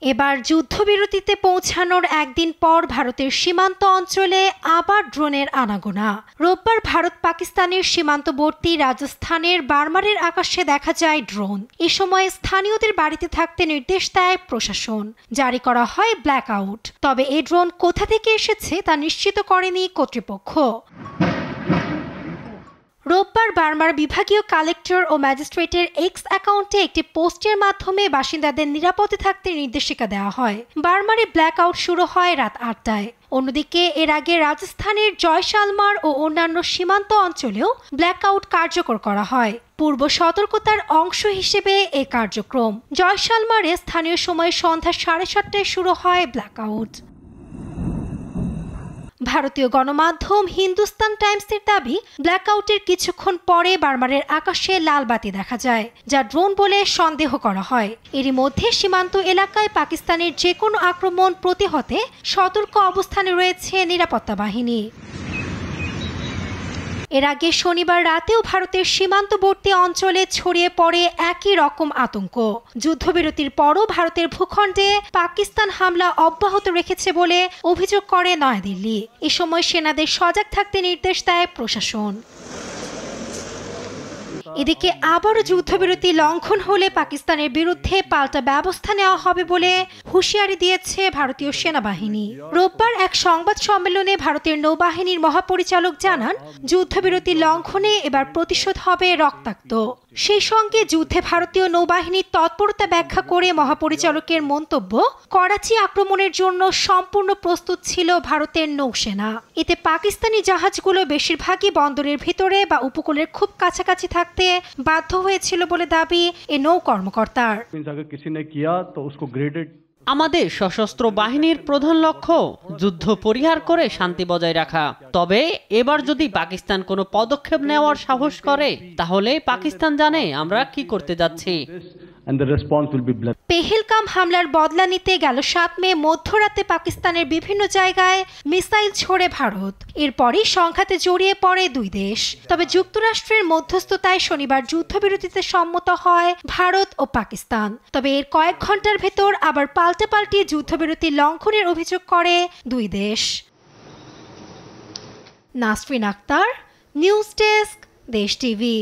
এবার যুদ্ধবিরতিতে পৌঁছানোর একদিন পর ভারতের সীমান্ত অঞ্চলে আবার ড্রোনের আনাগোনা। রোববার ভারত পাকিস্তানের সীমান্তবর্তী রাজস্থানের বার্মারের আকাশে দেখা যায় ড্রোন। এ সময় স্থানীয়দের বাড়িতে থাকতে নির্দেশ দেয় প্রশাসন। জারি করা হয় ব্ল্যাক আউট। তবে এই ড্রোন কোথা থেকে এসেছে তা নিশ্চিত করেনি কর্তৃপক্ষ। রোববার বার্মার বিভাগীয় কালেক্টর ও ম্যাজিস্ট্রেটের এক্স অ্যাকাউন্টে একটি পোস্টের মাধ্যমে বাসিন্দাদের নিরাপদে থাকতে নির্দেশিকা দেওয়া হয়। বার্মারে ব্ল্যাক আউট শুরু হয় রাত ৮টায়। অন্যদিকে এর আগে রাজস্থানের জয়সালমার ও অন্যান্য সীমান্ত অঞ্চলেও ব্ল্যাক আউট কার্যকর করা হয়। পূর্ব সতর্কতার অংশ হিসেবে এই কার্যক্রম। জয়সালমারে স্থানীয় সময় সন্ধ্যা 7:30টায় শুরু হয় ব্ল্যাক আউট। ভারতীয় গণমাধ্যম হিন্দুস্তান টাইমসের দাবি, ব্ল্যাকআউটের কিছুক্ষণ পরে বার্মারের আকাশে লাল বাতি দেখা যায়, যা ড্রোন বলে সন্দেহ করা হয়। এরই মধ্যে সীমান্ত এলাকায় পাকিস্তানের যে কোনো আক্রমণ প্রতিহতে সতর্ক অবস্থানে রয়েছে নিরাপত্তা বাহিনী। এর আগে শনিবার রাতেও ভারতের সীমান্তবর্তী অঞ্চলে ছড়িয়ে পড়ে একই রকম আতঙ্ক। যুদ্ধবিরতির পরও ভারতের ভূখণ্ডে পাকিস্তান হামলা অব্যাহত রেখেছে বলে অভিযোগ করে নয়াদিল্লি। এ সময় সেনাদের সজাগ থাকতে নির্দেশ দেয় প্রশাসন। এদিকে আবারও যুদ্ধবিরতি লঙ্ঘন হলে পাকিস্তানের বিরুদ্ধে পাল্টা ব্যবস্থা নেওয়া হবে বলে হুঁশিয়ারি দিয়েছে ভারতীয় সেনাবাহিনী। রোববার এক সংবাদ সম্মেলনে ভারতের নৌবাহিনীর মহাপরিচালক জানান, যুদ্ধবিরতি লঙ্ঘনে এবার প্রতিশোধ হবে রক্তাক্ত। সেই সঙ্গে যুদ্ধে ভারতীয় নৌবাহিনীর তৎপরতা ব্যাখ্যা করে মহাপরিচালকের মন্তব্য, করাচি আক্রমণের জন্য সম্পূর্ণ প্রস্তুত ছিল ভারতের নৌসেনা। এতে পাকিস্তানি জাহাজগুলো বেশিরভাগই বন্দরের ভিতরে বা উপকূলের খুব কাছাকাছি থাকতে বাধ্য হয়েছিল বলে দাবি এ নৌ কর্মকর্তার। আমাদের সশস্ত্র বাহিনীর প্রধান লক্ষ্য যুদ্ধ পরিহার করে শান্তি বজায় রাখা। তবে এবার যদি পাকিস্তান কোনো পদক্ষেপ নেওয়ার সাহস করে, তাহলে পাকিস্তান জানে আমরা কি করতে যাচ্ছি। পেহেলগাম হামলার বদলা নিতে গেল 7 মে মধ্যরাতে পাকিস্তানের বিভিন্ন জায়গায় মিসাইল ছোড়ে ভারত। এরপরই সংঘাতে জড়িয়ে পড়ে দুই দেশ। তবে যুক্তরাষ্ট্রের মধ্যস্থতায় শনিবার যুদ্ধবিরতিতে সম্মত হয় ভারত ও পাকিস্তান। তবে এর কয়েক ঘন্টার ভেতর আবার পাল্টাপাল্টি যুদ্ধবিরতি লঙ্ঘনের অভিযোগ করে দুই দেশ। নাসরিন আক্তার, নিউজ ডেস্ক, দেশ টিভি।